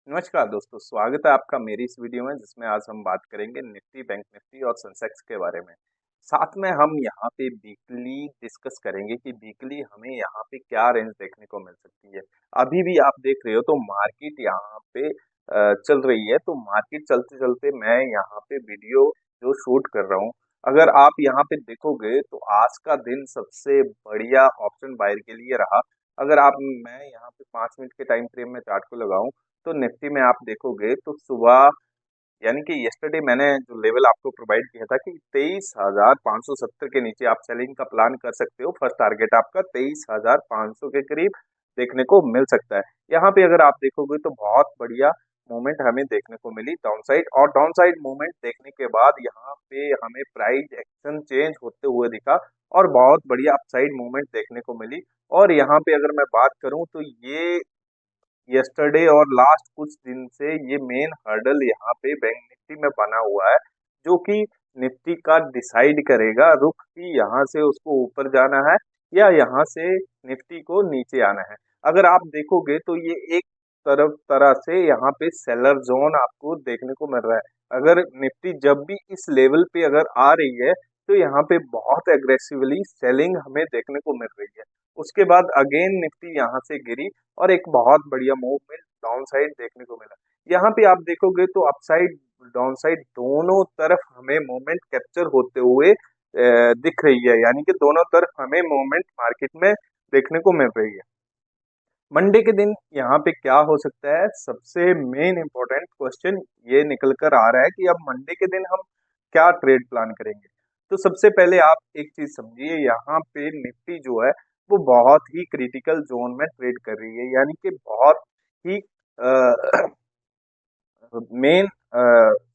नमस्कार दोस्तों, स्वागत है आपका मेरी इस वीडियो में जिसमें आज हम बात करेंगे निफ्टी, बैंक निफ्टी और सेंसेक्स के बारे में। साथ में हम यहाँ पे वीकली डिस्कस करेंगे कि वीकली हमें यहाँ पे क्या रेंज देखने को मिल सकती है। अभी भी आप देख रहे हो तो मार्केट यहाँ पे चल रही है, तो मार्केट चलते चलते मैं यहाँ पे वीडियो जो शूट कर रहा हूँ, अगर आप यहाँ पे देखोगे तो आज का दिन सबसे बढ़िया ऑप्शन बायर के लिए रहा। अगर आप मैं यहाँ पे 5 मिनट के टाइम फ्रेम में चार्ट को लगाऊं तो निफ्टी में आप देखोगे तो सुबह यानी कि यस्टरडे मैंने जो लेवल आपको प्रोवाइड किया था कि 23,570 के नीचे आप सेलिंग का प्लान कर सकते हो। फर्स्ट टारगेट आपका 23,500 के करीब देखने को मिल सकता है। यहाँ पे अगर आप देखोगे तो बहुत बढ़िया मूवमेंट हमें देखने को मिली डाउन साइड, और डाउन साइड मूवमेंट देखने के बाद यहाँ पे हमें प्राइस एक्शन चेंज होते हुए दिखा और बहुत बढ़िया अपसाइड मूवमेंट देखने को मिली। और यहाँ पे अगर मैं बात करूं तो ये यस्टरडे और लास्ट कुछ दिन से ये मेन हर्डल यहाँ पे बैंक निफ्टी में बना हुआ है, जो कि निफ्टी का डिसाइड करेगा रुख की यहाँ से उसको ऊपर जाना है या यहाँ से निफ्टी को नीचे आना है। अगर आप देखोगे तो ये एक तरह से यहाँ पे सेलर जोन आपको देखने को मिल रहा है। अगर निफ्टी जब भी इस लेवल पे अगर आ रही है तो यहाँ पे बहुत एग्रेसिवली सेलिंग हमें देखने को मिल रही है। उसके बाद अगेन निफ्टी यहाँ से गिरी और एक बहुत बढ़िया मूवमेंट डाउन साइड देखने को मिला। यहाँ पे आप देखोगे तो अपसाइड डाउन साइड दोनों तरफ हमें मूवमेंट कैप्चर होते हुए दिख रही है, यानी कि दोनों तरफ हमें मूवमेंट मार्केट में देखने को मिल रही है। मंडे के दिन यहाँ पे क्या हो सकता है, सबसे मेन इंपॉर्टेंट क्वेश्चन ये निकल कर आ रहा है कि अब मंडे के दिन हम क्या ट्रेड प्लान करेंगे। तो सबसे पहले आप एक चीज समझिए, यहाँ पे निफ्टी जो है वो बहुत ही क्रिटिकल जोन में ट्रेड कर रही है, यानी कि बहुत ही मेन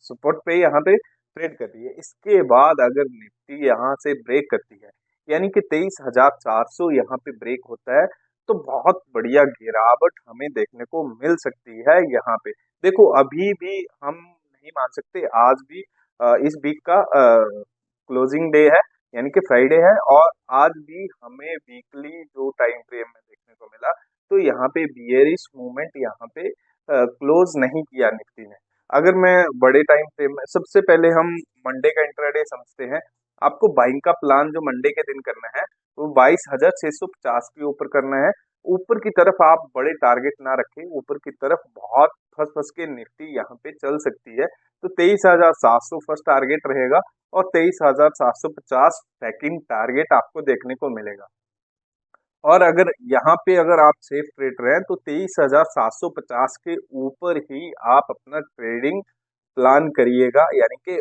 सपोर्ट पे यहाँ पे ट्रेड कर रही है। इसके बाद अगर निफ्टी यहाँ से ब्रेक करती है, यानी कि 23,400 यहाँ पे ब्रेक होता है, तो बहुत बढ़िया गिरावट हमें देखने को मिल सकती है। यहाँ पे देखो अभी भी हम नहीं मान सकते, आज भी इस वीक का क्लोजिंग डे है, यानी कि फ्राइडे है, और आज भी हमें वीकली जो टाइम फ्रेम में देखने को मिला तो यहाँ पे बियरिश मूवमेंट यहाँ पे क्लोज नहीं किया निफ्टी ने। अगर मैं बड़े टाइम फ्रेम में सबसे पहले हम मंडे का इंट्राडे समझते हैं। आपको बाइंग का प्लान जो मंडे के दिन करना है वो 22,650 के ऊपर करना है। ऊपर की तरफ आप बड़े टारगेट ना रखें, ऊपर की तरफ बहुत फंस फंस के निफ्टी यहाँ पे चल सकती है। तो 23,700 फर्स्ट टारगेट रहेगा और 23,750 सेकंड टारगेट आपको देखने को मिलेगा। और अगर यहाँ पे अगर आप सेफ ट्रेड रहे हैं तो 23,750 के ऊपर ही आप अपना ट्रेडिंग प्लान करिएगा, यानी कि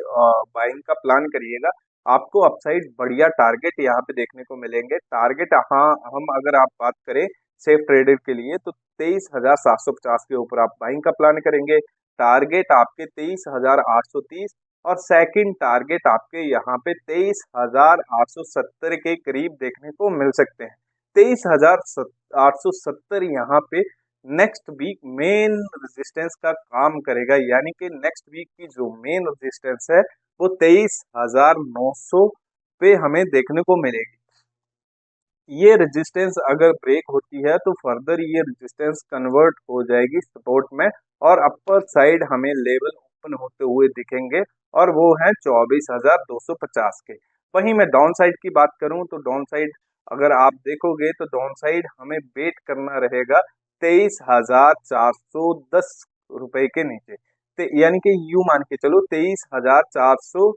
बाइंग का प्लान करिएगा। आपको अपसाइड बढ़िया टारगेट यहाँ पे देखने को मिलेंगे। टारगेट हाँ, हम अगर आप बात करें सेफ ट्रेडर के लिए तो 23,750 के ऊपर आप बाइंग का प्लान करेंगे। टारगेट आपके 23,830 और सेकंड टारगेट आपके यहाँ पे 23,870 के करीब देखने को मिल सकते हैं। 23,870 यहाँ पे नेक्स्ट वीक मेन रेजिस्टेंस का काम करेगा, यानी कि नेक्स्ट वीक की जो मेन रेजिस्टेंस है वो 23,900 पे हमें देखने को मिलेगी। ये रेजिस्टेंस अगर ब्रेक होती है तो फर्दर ये रेजिस्टेंस कन्वर्ट हो जाएगी सपोर्ट में, और अपर साइड हमें लेवल ओपन होते हुए दिखेंगे, और वो है 24,250 के। वहीं मैं डाउन साइड की बात करूं तो डाउन साइड अगर आप देखोगे तो डाउन साइड हमें वेट करना रहेगा 23,410 रुपए के नीचे। यानी कि यू मान के चलो 23,400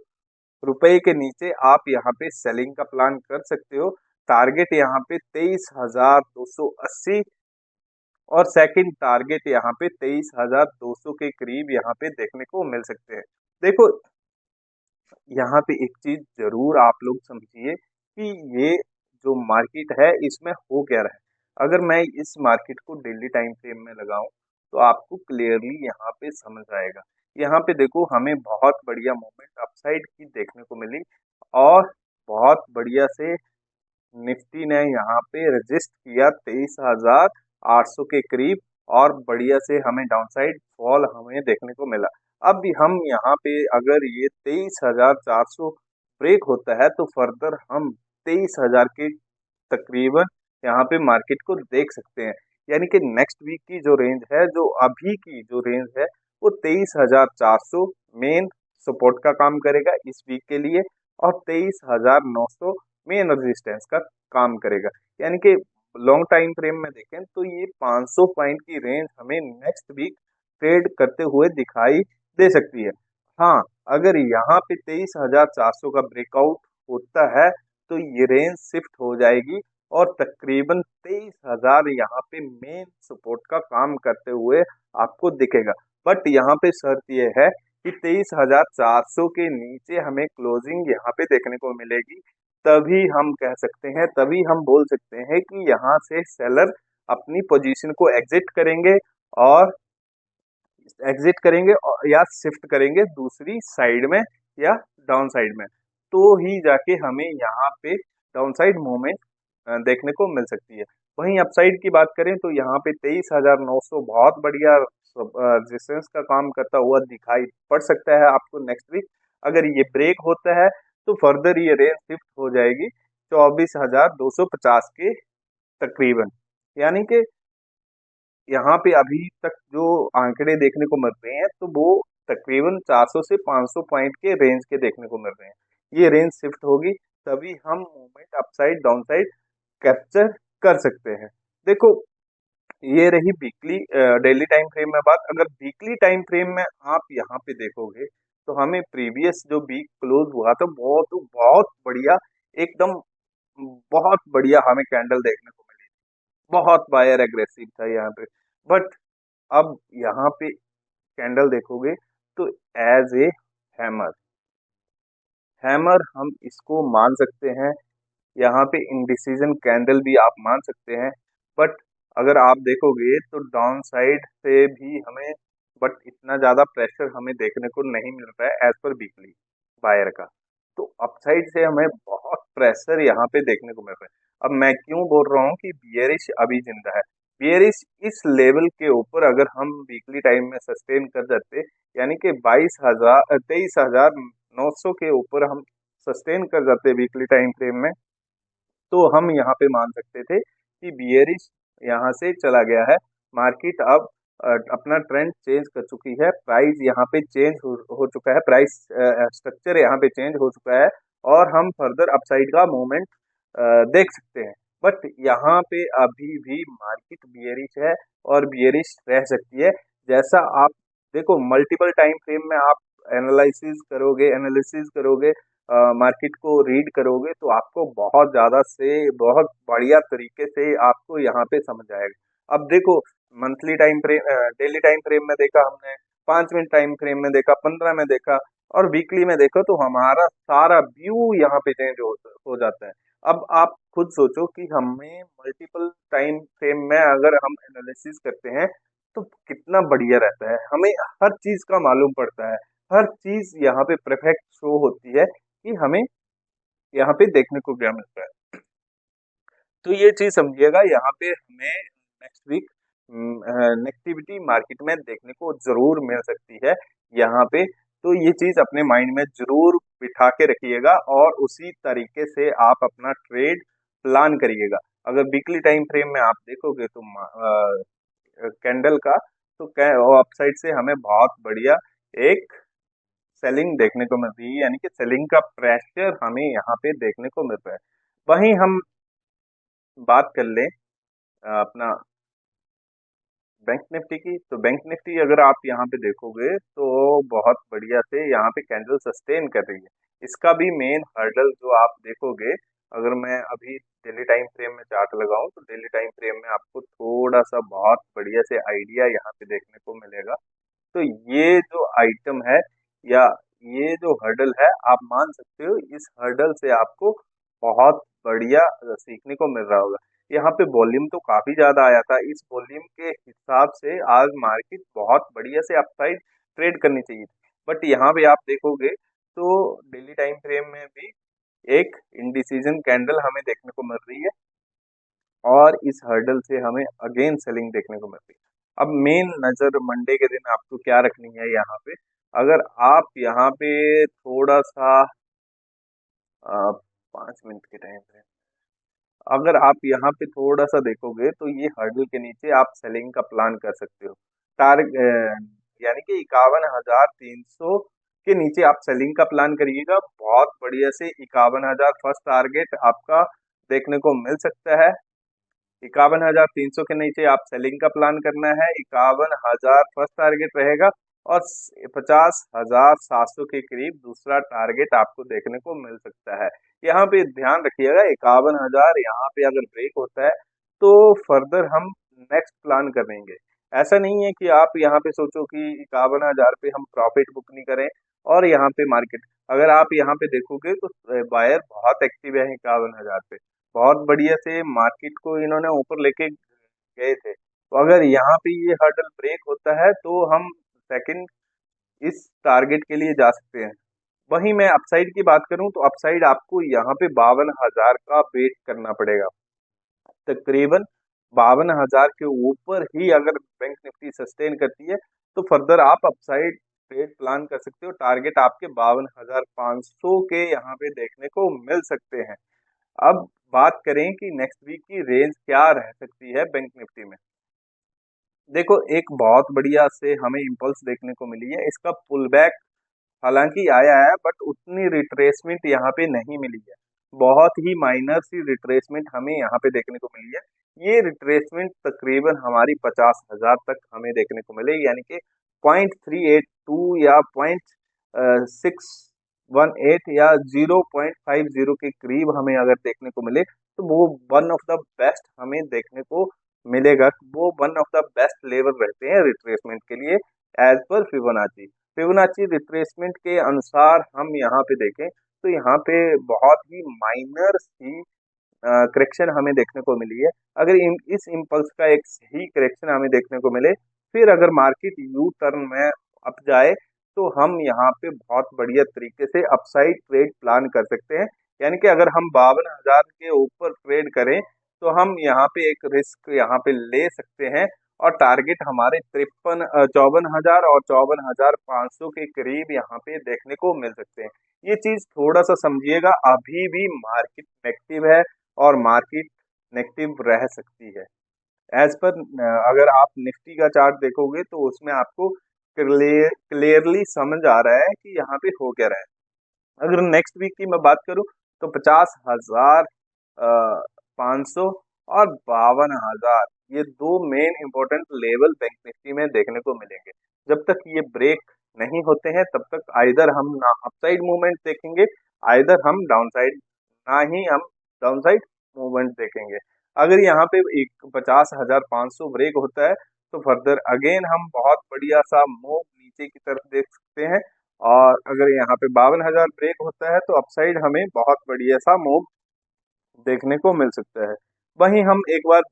रुपए के नीचे आप यहाँ पे सेलिंग का प्लान कर सकते हो। टारगेट यहाँ पे 23,280 और सेकंड टारगेट यहाँ पे 23,200 के करीब यहाँ पे देखने को मिल सकते हैं। देखो यहाँ पे एक चीज जरूर आप लोग समझिए कि ये जो मार्केट है इसमें हो क्या रहा है। अगर मैं इस मार्केट को डेली टाइम फ्रेम में लगाऊं तो आपको क्लियरली यहाँ पे समझ आएगा। यहाँ पे देखो हमें बहुत बढ़िया मूवमेंट अपसाइड की देखने को मिली, और बहुत बढ़िया से निफ्टी ने यहाँ पे रजिस्ट किया 23,800 के करीब, और बढ़िया से हमें डाउनसाइड फॉल हमें देखने को मिला। अब भी हम यहाँ पे अगर ये 23,400 ब्रेक होता है तो फर्दर हम 23,000 के तकरीबन यहाँ पे मार्केट को देख सकते हैं। यानी कि नेक्स्ट वीक की जो रेंज है, जो अभी की जो रेंज है, वो 23,400 मेन सपोर्ट का काम करेगा इस वीक के लिए, और 23,900 मेन रेजिस्टेंस का काम करेगा। यानी कि लॉन्ग टाइम फ्रेम में देखें तो ये 500 पॉइंट की रेंज हमें नेक्स्ट वीक ट्रेड करते हुए दिखाई दे सकती है। हाँ, अगर यहाँ पे 23,400 का ब्रेकआउट होता है तो ये रेंज शिफ्ट हो जाएगी और तकरीबन 23,000 यहाँ पे मेन सपोर्ट का काम करते हुए आपको दिखेगा। बट यहाँ पे शर्त ये है कि 23,400 के नीचे हमें क्लोजिंग यहाँ पे देखने को मिलेगी, तभी हम कह सकते हैं, तभी हम बोल सकते हैं कि यहाँ से सेलर अपनी पोजीशन को एग्जिट करेंगे, और या शिफ्ट करेंगे दूसरी साइड में या डाउन साइड में, तो ही जाके हमें यहाँ पे डाउन साइड मूवमेंट देखने को मिल सकती है। वहीं अपसाइड की बात करें तो यहाँ पे 23,900 बहुत बढ़िया रेजिस्टेंस का काम करता हुआ दिखाई पड़ सकता है आपको नेक्स्ट वीक। अगर ये ब्रेक होता है तो फर्दर ये रेंज शिफ्ट हो जाएगी 24,250 के तकरीबन। यानी कि यहाँ पे अभी तक जो आंकड़े देखने को मिल रहे हैं तो वो तकरीबन 400 से 500 पॉइंट के रेंज के देखने को मिल रहे हैं। ये रेंज शिफ्ट होगी तभी हम movement upside down side capture कर सकते हैं। देखो, ये रही वीकली डेली टाइम फ्रेम में बात। अगर वीकली टाइम फ्रेम में आप यहाँ पे देखोगे तो हमें प्रीवियस जो वीक क्लोज हुआ था बहुत बहुत बढ़िया, एकदम बहुत बढ़िया हमें कैंडल देखने को मिली, बहुत बायर एग्रेसिव था यहाँ पे। बट अब यहाँ पे कैंडल देखोगे तो एज ए हैमर, हैमर हम इसको मान सकते हैं, यहाँ पे इंडिसीजन कैंडल भी आप मान सकते हैं। बट अगर आप देखोगे तो डाउन साइड से भी हमें बट इतना ज़्यादा प्रेशर हमें देखने को नहीं मिल रहा है एज पर वीकली बायर का। तो अपसाइड से हमें बहुत प्रेशर यहाँ पे देखने को मिल रहा है। अब मैं क्यों बोल रहा हूँ कि बियरिश अभी जिंदा है, बियरिश इस लेवल के ऊपर अगर हम वीकली टाइम में सस्टेन कर जाते, यानी कि 23,900 के ऊपर हम सस्टेन कर जाते वीकली टाइम फ्रेम में, तो हम यहाँ पे मान सकते थे कि बियरिश यहाँ से चला गया है। मार्केट अब अपना ट्रेंड चेंज कर चुकी है, प्राइस यहाँ पे चेंज हो चुका है, प्राइस स्ट्रक्चर यहाँ पे चेंज हो चुका है, और हम फर्दर अपसाइड का मूवमेंट देख सकते हैं। बट यहाँ पे अभी भी मार्केट बियरिश है और बियरिश रह सकती है। जैसा आप देखो मल्टीपल टाइम फ्रेम में आप एनालिसिस करोगे, मार्केट को रीड करोगे तो आपको बहुत ज़्यादा से बहुत बढ़िया तरीके से आपको यहाँ पे समझ आएगा। अब देखो, monthly time frame, daily time frame में देखा हमने, 5 मिनट टाइम फ्रेम में देखा, 15 में देखा, और वीकली में देखो तो हमारा सारा व्यू यहाँ पे चेंज हो जाता है। अब आप खुद सोचो कि हमें मल्टीपल टाइम फ्रेम में अगर हम एनालिसिस करते हैं तो कितना बढ़िया रहता है, हमें हर चीज का मालूम पड़ता है, हर चीज यहाँ पे परफेक्ट शो होती है कि हमें यहाँ पे देखने को क्या मिलता है। तो ये चीज समझिएगा, यहाँ पे हमें नेक्स्ट वीक नेगेटिविटी मार्केट में देखने को जरूर मिल सकती है यहाँ पे। तो ये चीज अपने माइंड में जरूर बिठा के रखिएगा और उसी तरीके से आप अपना ट्रेड प्लान करिएगा। अगर वीकली टाइम फ्रेम में आप देखोगे तो कैंडल का तो अपसाइड से हमें बहुत बढ़िया एक सेलिंग देखने को मिल रही है, यानी कि सेलिंग का प्रेशर हमें यहाँ पे देखने को मिल रहा है। वहीं हम बात कर लें अपना बैंक निफ्टी की, तो बैंक निफ्टी अगर आप यहाँ पे देखोगे तो बहुत बढ़िया से यहाँ पे कैंडल सस्टेन कर रही है। इसका भी मेन हर्डल जो आप देखोगे, अगर मैं अभी डेली टाइम फ्रेम में चार्ट लगाऊं तो डेली टाइम फ्रेम में आपको थोड़ा सा बहुत बढ़िया से आइडिया यहाँ पे देखने को मिलेगा। तो ये जो आइटम है या ये जो हर्डल है, आप मान सकते हो इस हर्डल से आपको बहुत बढ़िया सीखने को मिल रहा होगा। यहाँ पे वॉल्यूम तो काफी ज्यादा आया था, इस वॉल्यूम के हिसाब से आज मार्केट बहुत बढ़िया से अपसाइड ट्रेड करनी चाहिए थी। बट यहाँ पे आप देखोगे तो डेली टाइम फ्रेम में भी एक इंडिसीजन कैंडल हमें देखने को मिल रही है, और इस हर्डल से हमें अगेन सेलिंग देखने को मिल रही है। अब मेन नजर मंडे के दिन आपको क्या रखनी है यहाँ पे, अगर आप यहाँ पे थोड़ा सा 5 मिनट के टाइम पे अगर आप यहाँ पे थोड़ा सा देखोगे तो ये हर्डल के नीचे आप सेलिंग का प्लान कर सकते हो। यानी कि 51,300 के नीचे आप सेलिंग का प्लान करिएगा, बहुत बढ़िया से 51,000 फर्स्ट टारगेट आपका देखने को मिल सकता है। 51,300 के नीचे आप सेलिंग का प्लान करना है, 51,000 फर्स्ट टारगेट रहेगा और 50,700 के करीब दूसरा टारगेट आपको देखने को मिल सकता है। यहाँ पे ध्यान रखिएगा 51,000 यहाँ पे अगर ब्रेक होता है तो फर्दर हम नेक्स्ट प्लान करेंगे। ऐसा नहीं है कि आप यहाँ पे सोचो कि 51,000 पे हम प्रॉफिट बुक नहीं करें और यहाँ पे मार्केट, अगर आप यहाँ पे देखोगे तो बायर बहुत एक्टिव है 51,000 पे, बहुत बढ़िया से मार्केट को इन्होंने ऊपर लेके गए थे। तो अगर यहाँ पे ये हर्डल ब्रेक होता है तो हम सेकंड इस टारगेट के लिए जा सकते हैं। वहीं मैं अपसाइड की बात करूं तो अपसाइड आपको यहाँ पे 52,000 का वेट करना पड़ेगा। तकरीबन 52,000 के ऊपर ही अगर बैंक निफ्टी सस्टेन करती है तो फर्दर आप अपसाइड ट्रेड प्लान कर सकते हो। टारगेट आपके 52,500 के यहाँ पे देखने को मिल सकते हैं। अब बात करें कि नेक्स्ट वीक की रेंज क्या रह सकती है बैंक निफ्टी में। देखो एक बहुत बढ़िया से हमें इम्पल्स देखने को मिली है, इसका पुल बैक हालांकि आया है बट उतनी रिट्रेसमेंट यहाँ पे नहीं मिली है, बहुत ही माइनर सी रिट्रेसमेंट हमें यहाँ पे देखने को मिली है। ये रिट्रेसमेंट तकरीबन हमारी 50,000 तक हमें देखने को मिलेगी, यानी कि 0.382 या 0.618 या 0.50 के करीब हमें अगर देखने को मिले तो वो वन ऑफ द बेस्ट हमें देखने को मिलेगा। वो one of the best level रहते हैं रिट्रेसमेंट के लिए as per Fibonacci. Fibonacci retracement के अनुसार हम यहाँ पे देखें तो यहाँ पे बहुत ही माइनर सी करेक्शन हमें देखने को मिली है। अगर इस इम्पल्स का एक सही करेक्शन हमें देखने को मिले, फिर अगर मार्केट यू टर्न में अप जाए तो हम यहाँ पे बहुत बढ़िया तरीके से अपसाइड ट्रेड प्लान कर सकते हैं। यानी कि अगर हम 52,000 के ऊपर ट्रेड करें तो हम यहाँ पे एक रिस्क यहाँ पे ले सकते हैं और टारगेट हमारे 54,000 और 54,500 के करीब यहाँ पे देखने को मिल सकते हैं। ये चीज थोड़ा सा समझिएगा, अभी भी मार्केट नेगेटिव है और मार्केट नेगेटिव रह सकती है। एज पर अगर आप निफ्टी का चार्ट देखोगे तो उसमें आपको क्लियरली समझ आ रहा है कि यहाँ पे हो क्या रहा है। अगर नेक्स्ट वीक की मैं बात करूं तो 50,500 और 52,000 ये दो main important level bank Nifty में देखने को मिलेंगे। जब तक ये ब्रेक नहीं होते हैं तब तक आइदर हम ना अपसाइड मूवमेंट देखेंगे, आइदर हम डाउनसाइड, ना ही हम डाउनसाइड मूवमेंट देखेंगे। अगर यहाँ पे एक 50,500 ब्रेक होता है तो फर्दर अगेन हम बहुत बढ़िया सा मूव नीचे की तरफ देख सकते हैं और अगर यहाँ पे 52,000 ब्रेक होता है तो अपसाइड हमें बहुत बढ़िया सा मूव देखने को मिल सकता है। वहीं हम एक बार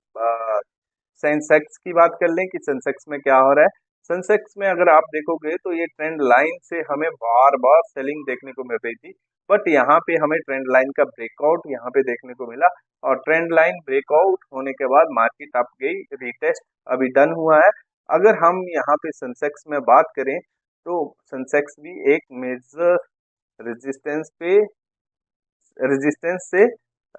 सेंसेक्स की बात कर लें कि सेंसेक्स में क्या हो रहा है। सेंसेक्स में अगर आप देखोगे तो ये ट्रेंड लाइन से हमें बार बार सेलिंग देखने को मिल रही थी, बट यहाँ पे हमें ट्रेंड लाइन का ब्रेकआउट यहाँ पे देखने को मिला और ट्रेंड लाइन ब्रेकआउट होने के बाद मार्केट अप गई, रीटेस्ट अभी डन हुआ है। अगर हम यहाँ पे सेंसेक्स में बात करें तो सेंसेक्स भी एक मेजर रेजिस्टेंस पे रेजिस्टेंस से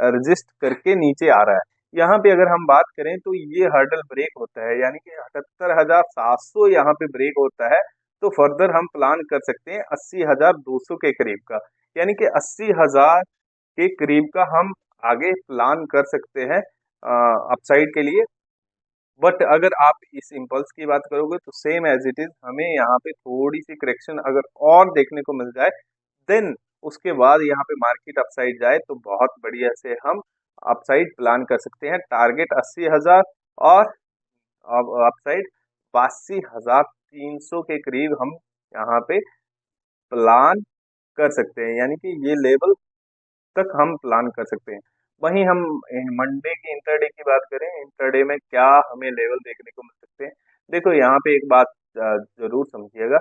रजिस्ट करके नीचे आ रहा है। यहाँ पे अगर हम बात करें तो ये हर्डल ब्रेक होता है, यानी कि 78,700 यहाँ पे ब्रेक होता है तो फर्दर हम प्लान कर सकते हैं 80,200 के करीब का, यानी कि 80,000 के करीब का हम आगे प्लान कर सकते हैं अपसाइड के लिए। बट अगर आप इस इम्पल्स की बात करोगे तो सेम एज इट इज हमें यहाँ पे थोड़ी सी करेक्शन अगर और देखने को मिल जाए देन उसके बाद यहाँ पे मार्केट अपसाइड जाए तो बहुत बढ़िया से हम अपसाइड प्लान कर सकते हैं। टारगेट 80,000 और अपसाइड 82,300 के करीब हम यहाँ पे प्लान कर सकते हैं, यानी कि ये लेवल तक हम प्लान कर सकते हैं। वहीं हम मंडे की इंटरडे की बात करें, इंटरडे में क्या हमें लेवल देखने को मिल सकते हैं। देखो यहाँ पे एक बात जरूर समझिएगा,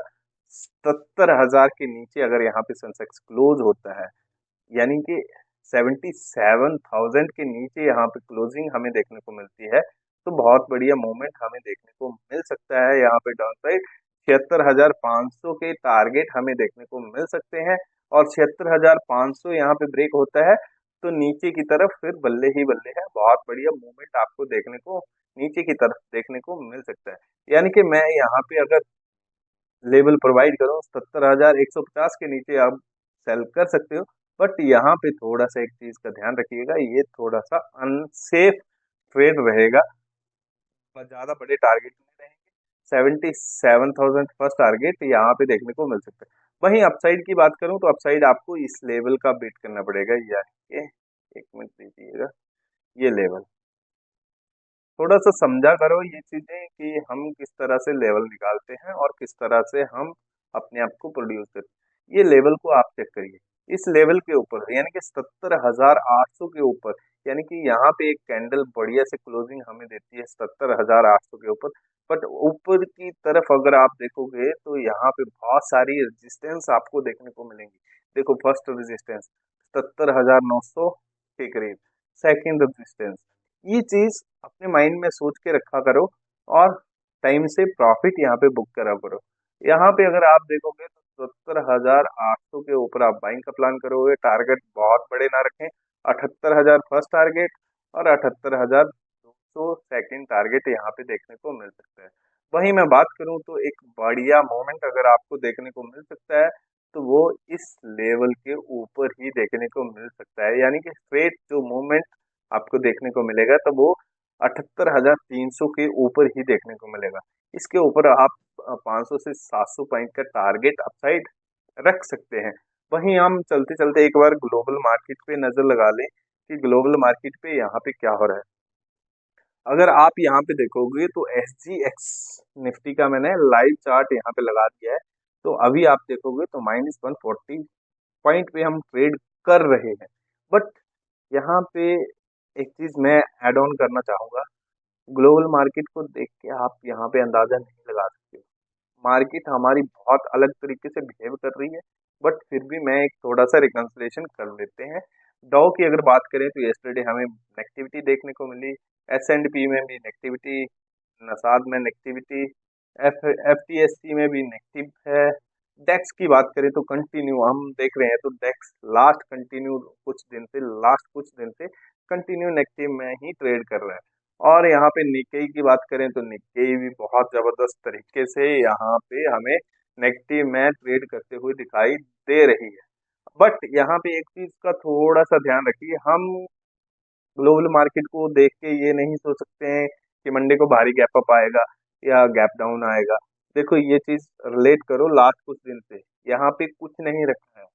77,000 के नीचे अगर यहाँ पे सेंसेक्स क्लोज होता है, यानी कि 77,000 के नीचे यहाँ पे क्लोजिंग हमें देखने को मिलती है तो बहुत बढ़िया मूवमेंट हमें देखने को मिल सकता है। यहाँ पे डाउन साइड 76,500 के टारगेट हमें देखने को मिल सकते हैं और 76,500 यहाँ पे ब्रेक होता है तो नीचे की तरफ फिर बल्ले ही बल्ले है, बहुत बढ़िया मूवमेंट आपको देखने को नीचे की तरफ देखने को मिल सकता है। यानी कि मैं यहाँ पे अगर लेवल प्रोवाइड करूँ 70,150 के नीचे आप सेल कर सकते हो, बट यहाँ पे थोड़ा सा एक चीज का ध्यान रखिएगा, ये थोड़ा सा अनसेफ ट्रेड रहेगा, ज्यादा बड़े टारगेट नहीं रहेंगे। 77,000 फर्स्ट टारगेट यहाँ पे देखने को मिल सकता है। वहीं अपसाइड की बात करूं तो अपसाइड आपको इस लेवल का बीट करना पड़ेगा, यानी कि एक मिनट दीजिएगा, ये लेवल थोड़ा सा समझा करो ये चीजें कि हम किस तरह से लेवल निकालते हैं और किस तरह से हम अपने आप को प्रोड्यूस करते हैं। ये लेवल को आप चेक करिए, इस लेवल के ऊपर यानी कि 70,800 के ऊपर, यानी कि यहाँ पे एक कैंडल बढ़िया से क्लोजिंग हमें देती है 70,800 के ऊपर, बट ऊपर की तरफ अगर आप देखोगे तो यहाँ पे बहुत सारी रेजिस्टेंस आपको देखने को मिलेंगी। देखो फर्स्ट रेजिस्टेंस 70,900 के करीब, सेकेंड रेजिस्टेंस, ये चीज अपने माइंड में सोच के रखा करो और टाइम से प्रॉफिट यहाँ पे बुक करा करो। यहाँ पे अगर आप देखोगे तो 70,800 के ऊपर आप बाइंग का प्लान करोगे, टारगेट बहुत बड़े ना रखें, 78,000 फर्स्ट टारगेट और 78,200 सेकेंड टारगेट यहाँ पे देखने को मिल सकता है। वहीं मैं बात करूं तो एक बढ़िया मोमेंट अगर आपको देखने को मिल सकता है तो वो इस लेवल के ऊपर ही देखने को मिल सकता है, यानी कि स्ट्रेट जो मूवमेंट आपको देखने को मिलेगा तो वो 78,300 के ऊपर ही देखने को मिलेगा। इसके ऊपर आप 500 से 700 पॉइंट का टारगेट अपसाइड रख सकते हैं। वहीं हम चलते चलते एक बार ग्लोबल मार्केट पे नजर लगा लें कि ग्लोबल मार्केट पे यहाँ पे क्या हो रहा है। अगर आप यहाँ पे देखोगे तो SGX निफ्टी का मैंने लाइव चार्ट यहाँ पे लगा दिया है, तो अभी आप देखोगे तो -140 पॉइंट पे हम ट्रेड कर रहे हैं। बट यहाँ पे एक चीज मैं ऐड ऑन करना चाहूंगा, ग्लोबल मार्केट को देख के आप यहाँ पे अंदाजा नहीं लगा सकते। मार्केट हमारी बहुत अलग तरीके से बिहेव कर रही है, बट फिर भी मैं एक थोड़ा सा रिकंसिलेशन कर लेते हैं। डॉ की अगर बात करें तो यस्टरडे हमें नेगेटिविटी देखने को मिली, S&P में भी नेगेटिविटी, नसाद में नेगेटिविटी, FTSE में भी नेगेटिव है। डेक्स की बात करें तो कंटिन्यू हम देख रहे हैं, तो डेक्स लास्ट कुछ दिन से कंटिन्यू नेगेटिव में ही ट्रेड कर रहा है। और यहाँ पे निक्केई की बात करें तो निक्केई भी बहुत जबरदस्त तरीके से यहाँ पे हमें नेगेटिव में ट्रेड करते हुए दिखाई दे रही है। बट यहाँ पे एक चीज का थोड़ा सा ध्यान रखिए, हम ग्लोबल मार्केट को देख के ये नहीं सोच सकते हैं कि मंडे को भारी गैप अप आएगा या गैप डाउन आएगा। देखो ये चीज रिलेट करो लास्ट कुछ दिन से, यहाँ पे कुछ नहीं रखा है।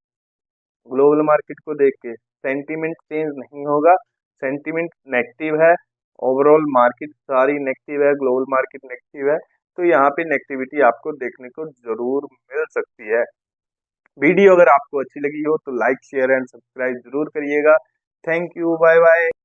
ग्लोबल मार्केट को देख के सेंटीमेंट चेंज नहीं होगा, सेंटीमेंट नेगेटिव है, ओवरऑल मार्केट सारी नेगेटिव है, ग्लोबल मार्केट नेगेटिव है, तो यहाँ पे नेगेटिविटी आपको देखने को जरूर मिल सकती है। वीडियो अगर आपको अच्छी लगी हो तो लाइक शेयर एंड सब्सक्राइब जरूर करिएगा। Thank you, bye bye.